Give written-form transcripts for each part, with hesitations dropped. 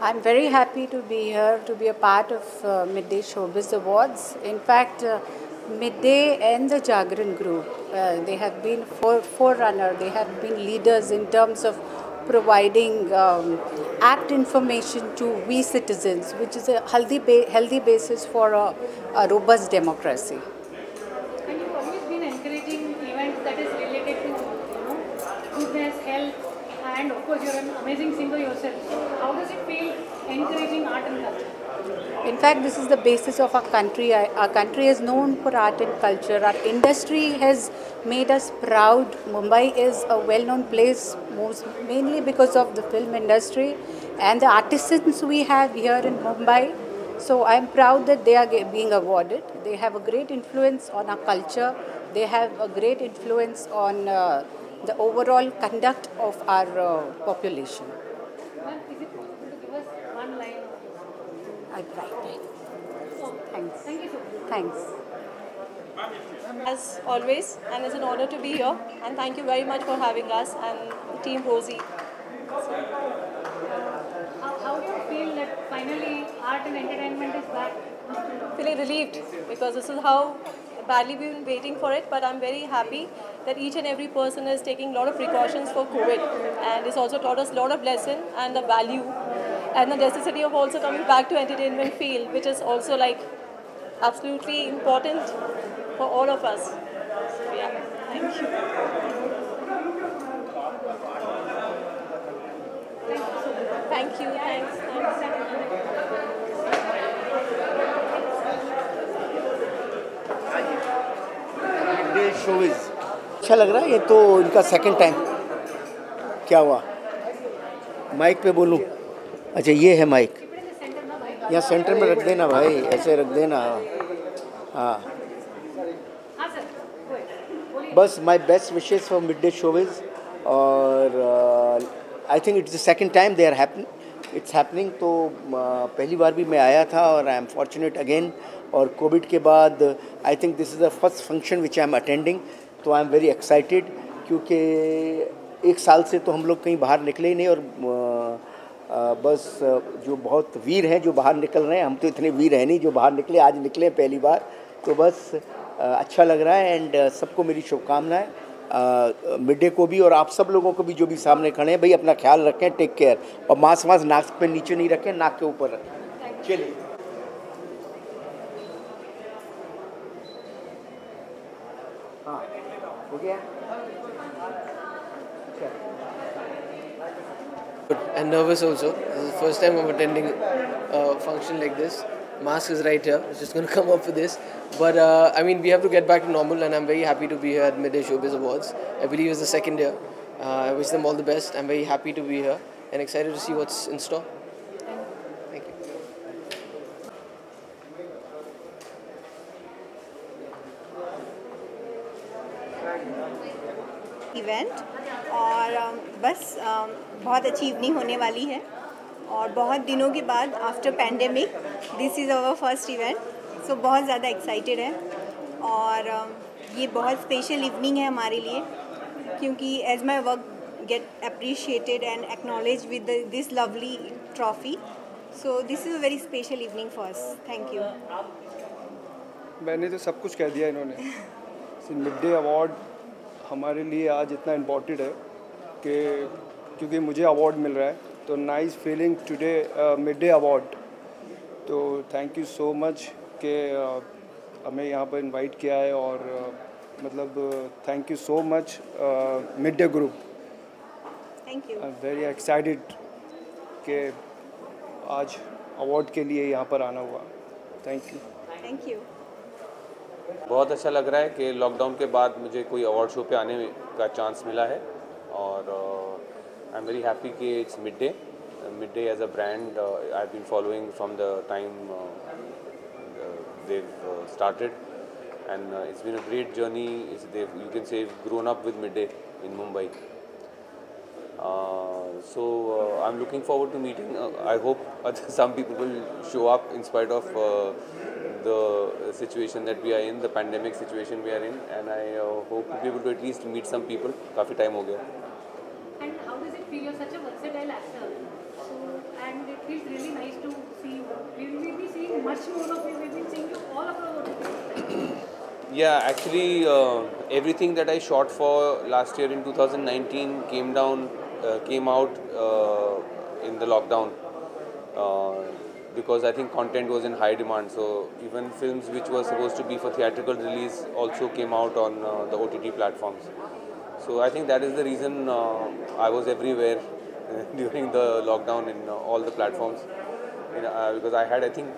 I'm very happy to be here to be a part of Midday Showbiz Awards. In fact, Midday and the Jagran Group, they have been forerunner, they have been leaders in terms of providing apt information to we citizens, which is a healthy basis for a robust democracy. And you've always been encouraging events that is related to, goodness, health, and of course you're an amazing singer yourself. So how does it feel encouraging art and culture? In fact, this is the basis of our country. Our country is known for art and culture. Our industry has made us proud. Mumbai is a well-known place, mainly because of the film industry and the artisans we have here in Mumbai. So I'm proud that they are being awarded. They have a great influence on our culture. They have a great influence on the overall conduct of our population. Well, is it possible to give us one line? Right. Thanks. Thank you so much. Thanks. As always, and it's an honor to be here. And thank you very much for having us and Team Rosie. How do you feel that finally art and entertainment is back? Feeling relieved because this is how badly we've been waiting for it. But I'm very happy that each and every person is taking a lot of precautions for COVID, and it's also taught us a lot of lesson and the value and the necessity of also coming back to entertainment field, which is also like absolutely important for all of us. So yeah, thank you. Thank you. Thanks. Midday showbiz अच्छा लग रहा है। ये तो इनका second time. क्या हुआ? Mic पे बोलूं? अच्छा, ये है माइक। यहाँ सेंटर में रख देना भाई, ऐसे रख देना। हाँ, बस my best wishes for midday showbiz. और I think it's the second time they are it's happening. तो पहली बार भी मैं आया था और आई एम फॉर्चुनेट अगेन। और कोविड के बाद I think this is the first function which I am attending. तो आई एम वेरी एक्साइटेड, क्योंकि एक साल से तो हम लोग कहीं बाहर निकले ही नहीं। और बस जो बहुत वीर हैं जो बाहर निकल रहे हैं, हम तो इतने वीर हैं नहीं जो बाहर निकले, आज निकले पहली बार। तो बस अच्छा लग रहा है। एंड सबको मेरी शुभकामनाएं, मिडडे को भी और आप सब लोगों को भी जो भी सामने खड़े हैं। भाई अपना ख्याल रखें, टेक केयर। और मास्क नाक पे नीचे नहीं रखें, नाक के ऊपर रखें। चलिए, हाँ हो गया। And nervous also. This is the first time I'm attending a function like this. Mask is right here. It's just going to come up for this. But I mean, we have to get back to normal, and I'm very happy to be here at Midday Showbiz Awards. I believe it's the second year. I wish them all the best. I'm very happy to be here and excited to see what's in store. Thank you. Event और बस बहुत अच्छी evening होने वाली है। और बहुत दिनों के बाद after pandemic this is our first event, so बहुत ज़्यादा एक्साइटेड है। और ये बहुत स्पेशल इवनिंग है हमारे लिए, क्योंकि as my work get appreciated and acknowledge with this lovely trophy, so this is a very special evening for us. Thank you. मैंने तो सब कुछ कह दिया इन्होंने। मिडडे अवार्ड हमारे लिए आज इतना इम्पोर्टेंट है कि क्योंकि मुझे अवार्ड मिल रहा है, तो nice feeling today midday award. तो थैंक यू सो मच कि हमें यहाँ पर इनवाइट किया है। और मतलब thank you so much midday group. Thank you. I am very excited कि आज अवार्ड के लिए यहाँ पर आना हुआ। Thank you. Thank you. बहुत अच्छा लग रहा है कि लॉकडाउन के बाद मुझे कोई अवार्ड शो पे आने का चांस मिला है। और आई एम वेरी हैप्पी कि it's Midday as a brand I have been following from the time they've started, and it's been a great journey. You can say grown up with Midday in Mumbai. So I'm looking forward to meeting. I hope some people will show up in spite of the situation that we are in, the pandemic situation we are in, and I hope to be able to at least meet some people. काफ़ी time हो गया. And how does it feel? You're such a versatile actor, so and it feels much more of you. We've been seeing you all across OTT. Yeah, actually, everything that I shot for last year in 2019 came out in the lockdown because I think content was in high demand. So even films which were supposed to be for theatrical release also came out on the OTT platforms. So I think that is the reason I was everywhere during the lockdown in all the platforms. Because I had, I think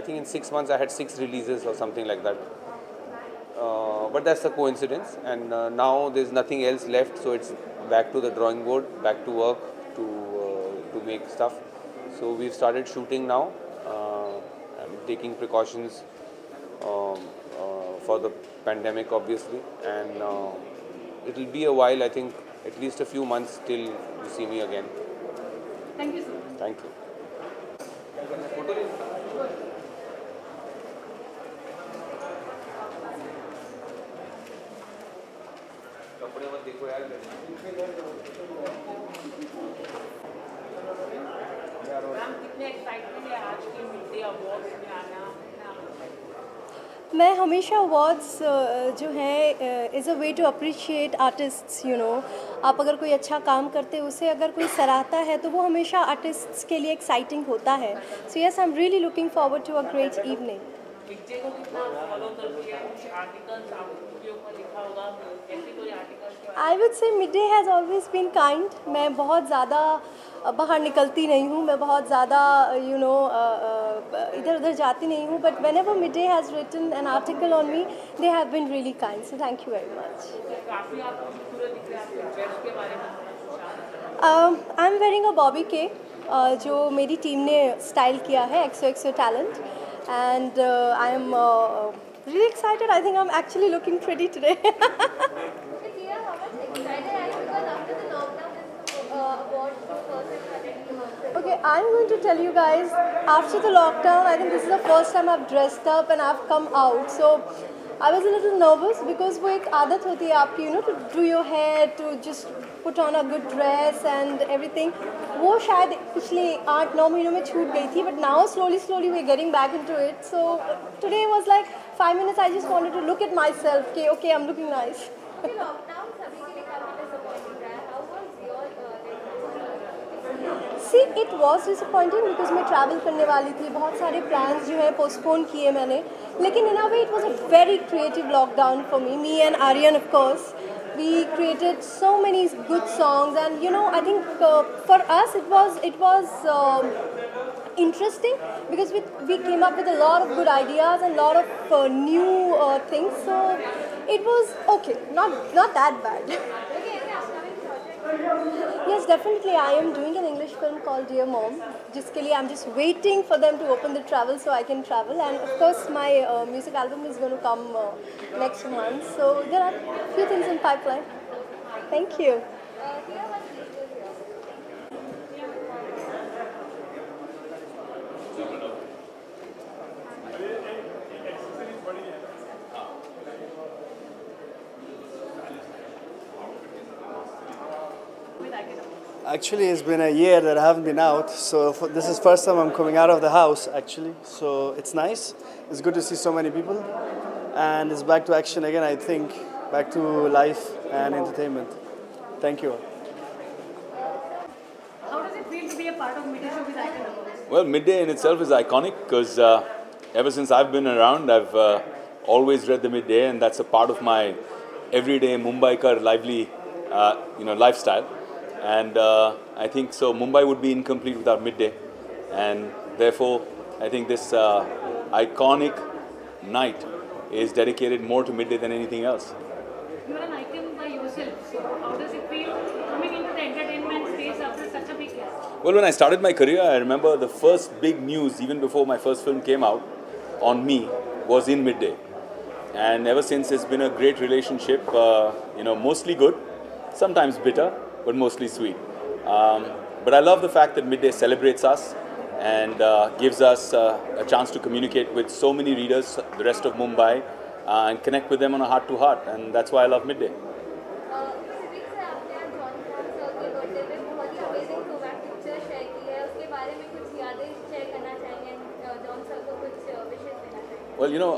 in 6 months I had 6 releases or something like that. But that's a coincidence, and now there's nothing else left, so it's back to the drawing board, back to work to make stuff. So we've started shooting now, and taking precautions for the pandemic, obviously, and it'll be a while. I think at least a few months till you see me again. Thank you so much. Thank you. मैं हमेशा awards जो है is a way to appreciate artists you know. आप अगर कोई अच्छा काम करते हैं उसे अगर कोई सराहता है तो वो हमेशा आर्टिस्ट्स के लिए एक्साइटिंग होता है। So yes, I am really looking forward to a great evening. I would say Midday has always been kind. मैं बहुत ज़्यादा बाहर निकलती नहीं हूँ, मैं बहुत ज़्यादा यू नो इधर उधर जाती नहीं हूँ, but whenever Midday has written an article on me they have been really kind, so thank you very much. I am wearing a Bobby K जो मेरी टीम ने स्टाइल किया है, XOXO talent, and I am really excited. I think I'm actually looking pretty today. Okay, I'm going to tell you guys, after the lockdown, I think this is the first time I've dressed up and I've come out. So I was a little nervous because वो एक आदत होती है आपकी, you know, to do your hair, to just put on a good dress and everything. वो शायद पिछले 8-9 महीनों में छूट गई थी, but now slowly we're getting back into it. So today was like 5 minutes. I just wanted to look at myself. Okay, I'm looking nice. See, it was disappointing because मैं travel करने वाली थी, बहुत सारे plans जो है postpone किए मैंने, लेकिन in a way it was a very creative lockdown for me and Aryan, of course. We created so many good songs, and you know, I think for us it was interesting because we came up with a lot of good ideas and a lot of new things. So it was okay, not that bad. Yes, definitely. I am doing an English film called Dear Mom, जिसके लिए I'm just waiting for them to open the travel so I can travel, and of course my music album is going to come next month. So there are a few things in pipeline. Thank you. Actually, it's been a year that I haven't been out, so this is first time I'm coming out of the house actually. So it's nice. It's good to see so many people, and it's back to action again. I think back to life and entertainment. Thank you. How does it feel to be a part of Midday Showbiz Icon? Well, Midday in itself is iconic because ever since I've been around, I've always read the Midday, and that's a part of my everyday Mumbaikar lively, lifestyle. And I think so Mumbai would be incomplete without Midday, and therefore I think this iconic night is dedicated more to Midday than anything else. You are an icon by yourself, so how does it feel coming into the entertainment space after such a big gap? Well, when I started my career, I remember the first big news, even before my first film came out, on me, was in Midday. And ever since, it's been a great relationship, mostly good, sometimes bitter, but mostly sweet. But I love the fact that Midday celebrates us and gives us a chance to communicate with so many readers, the rest of Mumbai, and connect with them on a heart-to-heart, and that's why I love Midday. Well you know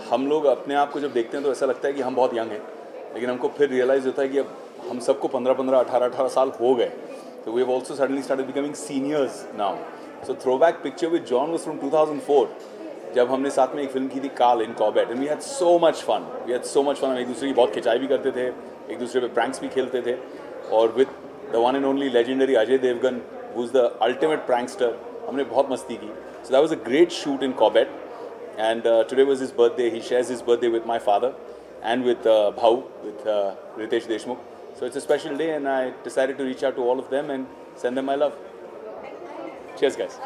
हम लोग अपने आप को जब देखते हैं तो ऐसा लगता है कि हम बहुत यंग हैं, लेकिन हमको फिर रियलाइज़ होता है कि अब हम सबको 15-15, 18-18 साल हो गए. So we have also suddenly started becoming seniors now. So throwback picture with John was from 2004. जब हमने साथ में एक फिल्म की थी काल इन Corbett, and we had so much fun. We had so much fun. हम एक दूसरे की बहुत खिंचाई भी करते थे, एक दूसरे पे प्रैंक्स भी खेलते थे. और with the one and only legendary Ajay Devgan, who's the ultimate prankster, हमने बहुत मस्ती की. So that was a great shoot in Corbett. And today was his birthday. He shares his birthday with my father and with Bhau, with Ritesh Deshmukh. So it's a special day, and I decided to reach out to all of them and send them my love. Cheers, guys.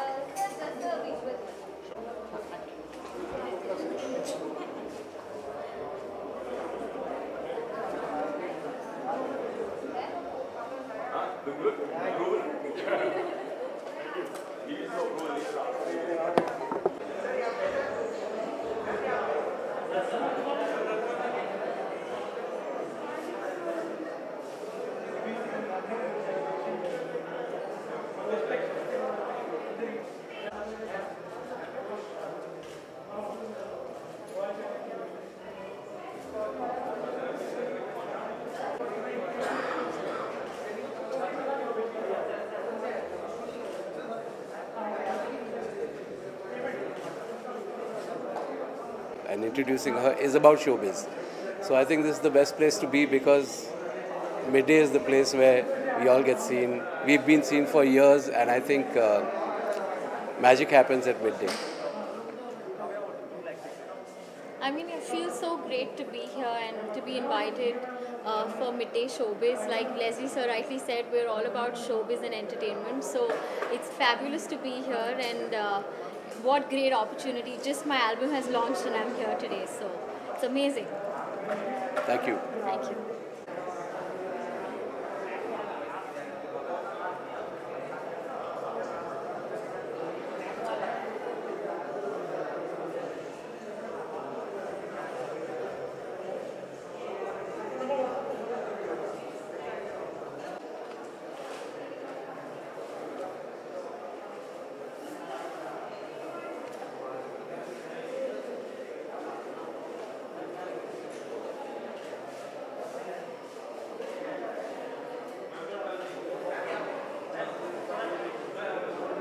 And introducing her is about showbiz. So I think this is the best place to be because Midday is the place where we all get seen. We've been seen for years, and I think magic happens at Midday. I mean, it feels so great to be here and to be invited for Midday Showbiz. Like Leslie sir rightly said, we're all about showbiz and entertainment. So it's fabulous to be here, and what great opportunity. Just my album has launched and I'm here today. So it's amazing. Thank you. Thank you.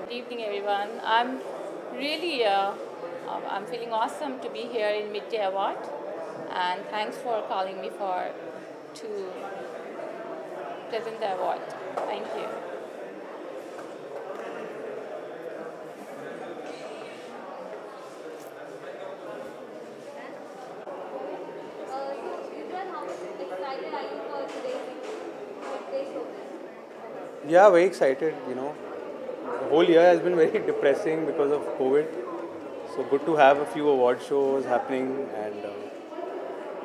Good evening, everyone. I'm really, I'm feeling awesome to be here in Midday Award, and thanks for calling me to present the award. Thank you. Yeah, very excited, you know. The whole year has been very depressing because of COVID. So good to have a few award shows happening and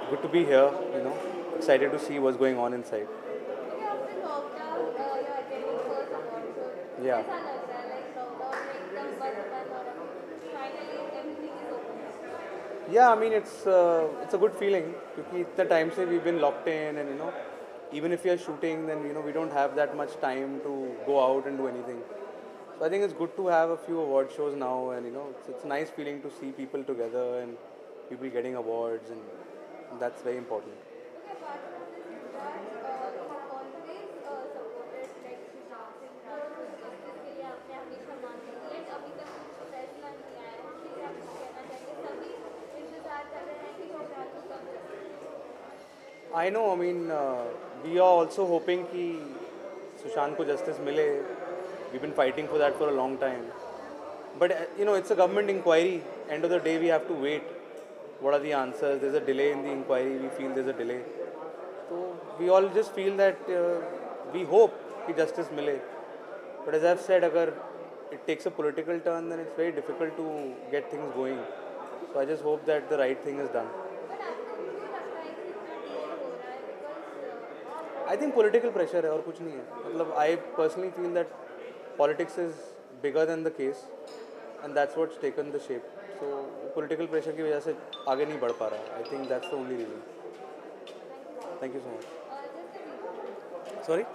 good to be here, you know. Excited to see what's going on inside. Yeah. Yeah, I mean it's a good feeling because the time say we've been locked in and you know even if we are shooting then you know we don't have that much time to go out and do anything. So I think it's good to have a few award shows now and you know it's a nice feeling to see people together and people getting awards and that's very important. I know, I mean, we are also hoping that Sushant ko justice mile. We've been fighting for that for a long time. But, you know, it's a government inquiry. End of the day, we have to wait. What are the answers? There's a delay in the inquiry. We feel there's a delay. So, we all just feel that we hope that justice mile. But as I've said, if it takes a political turn, then it's very difficult to get things going. So, I just hope that the right thing is done. I think political pressure है और कुछ नहीं है मतलब I personally feel that politics is bigger than the case and that's what's taken the shape. So political pressure की वजह से आगे नहीं बढ़ पा रहा. I think that's the only reason. Thank you so much. Sorry?